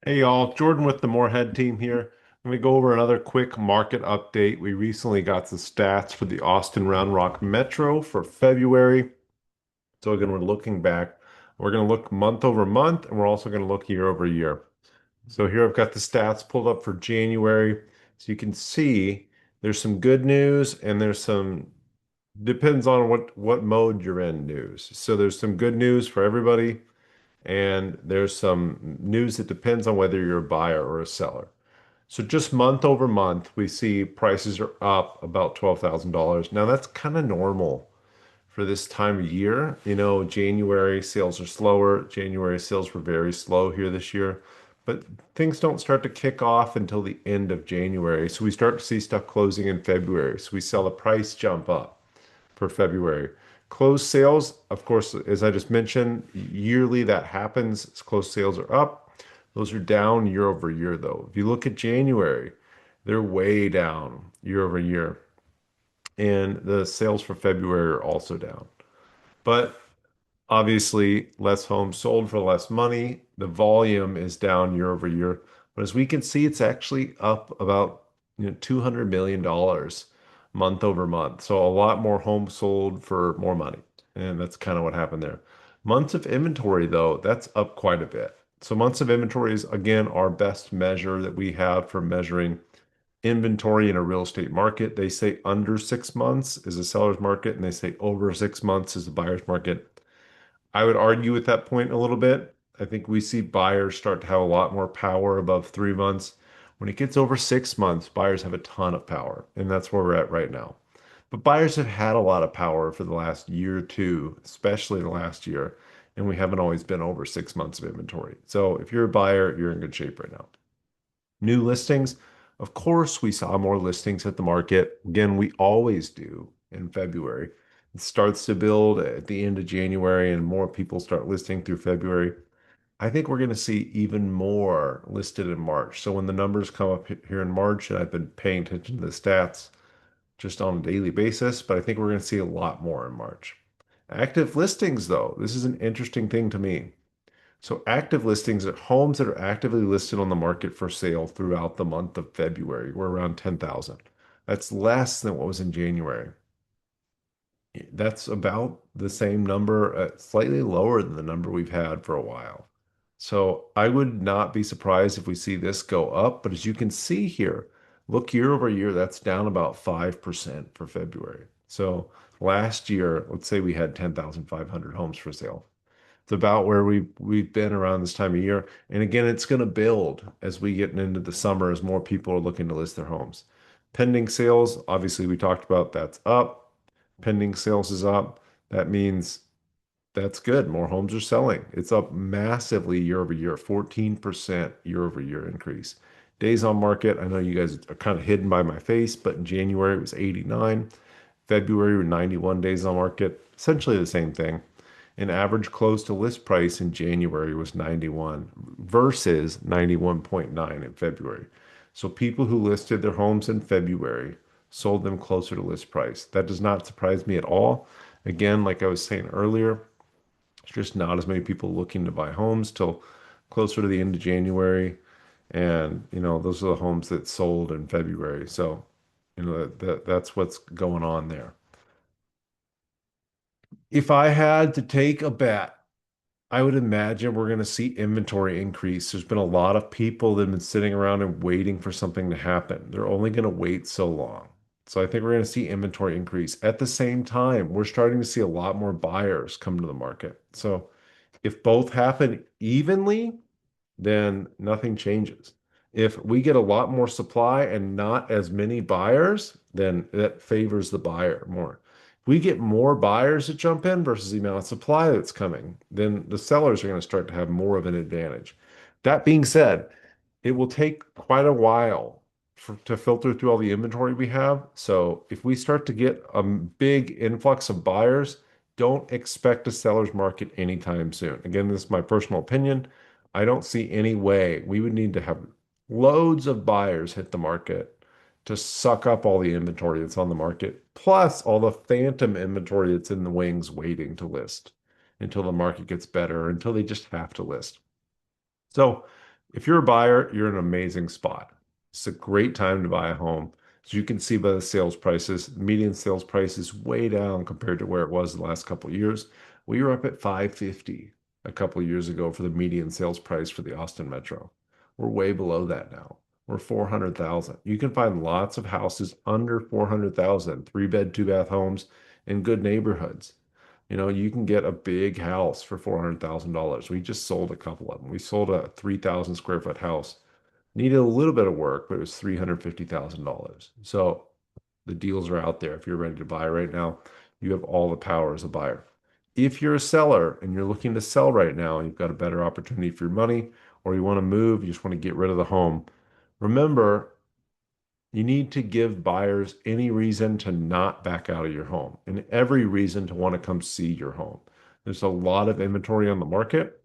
Hey y'all, Jordan with the Moorhead team here. Let me go over another quick market update. We recently got the stats for the Austin-Round Rock Metro for February. So again, we're looking back. We're going to look month over month, and we're also going to look year over year. So here I've got the stats pulled up for January. So you can see there's some good news and there's some depends on what mode you're in news. So there's some good news for everybody. And there's some news that depends on whether you're a buyer or a seller. So just month over month, we see prices are up about $12,000. Now that's kind of normal for this time of year. January sales are slower. January sales were very slow here this year, but things don't start to kick off until the end of January. So we start to see stuff closing in February. So we saw the price jump up for February. Closed sales, of course, as I just mentioned, yearly that happens. Closed sales are up. Those are down year over year, though. If you look at January, they're way down year over year. And the sales for February are also down. But obviously, less homes sold for less money. The volume is down year over year. But as we can see, it's actually up about $200 million month over month. So a lot more homes sold for more money. And that's kind of what happened there. Months of inventory, though, that's up quite a bit. So months of inventory is, again, our best measure that we have for measuring inventory in a real estate market. They say under 6 months is a seller's market, and they say over 6 months is a buyer's market. I would argue with that point a little bit. I think we see buyers start to have a lot more power above 3 months. When it gets over 6 months, buyers have a ton of power, and that's where we're at right now. But buyers have had a lot of power for the last year or two, especially the last year, and we haven't always been over 6 months of inventory. So if you're a buyer, you're in good shape right now. New listings, of course, we saw more listings hit the market. Again, we always do in February. It starts to build at the end of January, and more people start listing through February. I think we're going to see even more listed in March. So when the numbers come up here in March, and I've been paying attention to the stats just on a daily basis, but I think we're going to see a lot more in March. Active listings, though, this is an interesting thing to me. So active listings are homes that are actively listed on the market for sale throughout the month of February. We're around 10,000. That's less than what was in January. That's about the same number, slightly lower than the number we've had for a while. So I would not be surprised if we see this go up. But as you can see here, look year over year, that's down about 5% for February. So last year, let's say we had 10,500 homes for sale. It's about where we've been around this time of year. And again, it's going to build as we get into the summer as more people are looking to list their homes. Pending sales, obviously we talked about that's up. Pending sales is up. That means that's good. More homes are selling. It's up massively year over year, 14% year over year increase. Days on market, I know you guys are kind of hidden by my face, but in January it was 89. February were 91 days on market, essentially the same thing. An average close to list price in January was 91 versus 91.9 in February. So people who listed their homes in February sold them closer to list price. That does not surprise me at all. Again, like I was saying earlier, there's just not as many people looking to buy homes till closer to the end of January. And, those are the homes that sold in February. So, that's what's going on there. If I had to take a bet, I would imagine we're going to see inventory increase. There's been a lot of people that have been sitting around and waiting for something to happen. They're only going to wait so long. So I think we're going to see inventory increase. At the same time, we're starting to see a lot more buyers come to the market. So if both happen evenly, then nothing changes. If we get a lot more supply and not as many buyers, then that favors the buyer more. If we get more buyers to jump in versus the amount of supply that's coming, then the sellers are going to start to have more of an advantage. That being said, it will take quite a while to filter through all the inventory we have. So if we start to get a big influx of buyers, don't expect a seller's market anytime soon. Again, this is my personal opinion. I don't see any way we would need to have loads of buyers hit the market to suck up all the inventory that's on the market, plus all the phantom inventory that's in the wings waiting to list until the market gets better, until they just have to list. So If you're a buyer, you're in an amazing spot. It's a great time to buy a home. As you can see by the sales prices, the median sales price is way down compared to where it was the last couple of years. We were up at 550 a couple of years ago for the median sales price for the Austin Metro. We're way below that now. We're 400,000. You can find lots of houses under 400,000, three-bed, two-bath homes in good neighborhoods. You can get a big house for $400,000. We just sold a couple of them. We sold a 3,000 square foot house. Needed a little bit of work, but it was $350,000. So the deals are out there. If you're ready to buy right now, you have all the power as a buyer. If you're a seller and you're looking to sell right now, and you've got a better opportunity for your money, or you want to move, you just want to get rid of the home, remember you need to give buyers any reason to not back out of your home and every reason to want to come see your home. There's a lot of inventory on the market.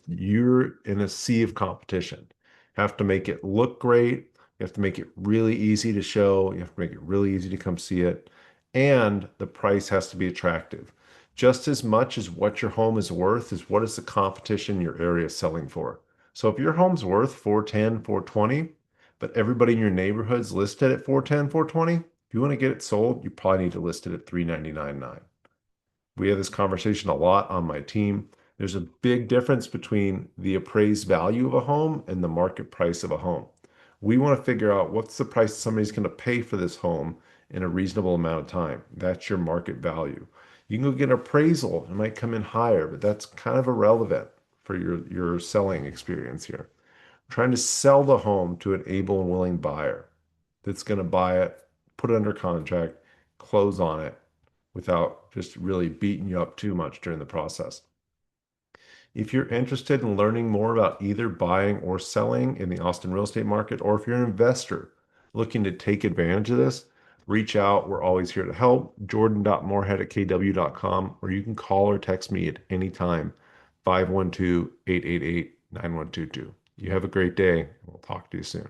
You're in a sea of competition. You have to make it look great. You have to make it really easy to show. You have to make it really easy to come see it. And the price has to be attractive. Just as much as what your home is worth is what is the competition in your area selling for. So if your home's worth 410, 420, but everybody in your neighborhood's listed at 410, 420, if you want to get it sold, you probably need to list it at 399.9. We have this conversation a lot on my team. There's a big difference between the appraised value of a home and the market price of a home. We want to figure out what's the price somebody's going to pay for this home in a reasonable amount of time. That's your market value. You can go get an appraisal. It might come in higher, but that's kind of irrelevant for your selling experience here. Trying to sell the home to an able and willing buyer that's going to buy it, put it under contract, close on it without just really beating you up too much during the process. If you're interested in learning more about either buying or selling in the Austin real estate market, or if you're an investor looking to take advantage of this, reach out. We're always here to help. Jordan.moorhead@kw.com, or you can call or text me at any time, 512-888-9122. You have a great day. We'll talk to you soon.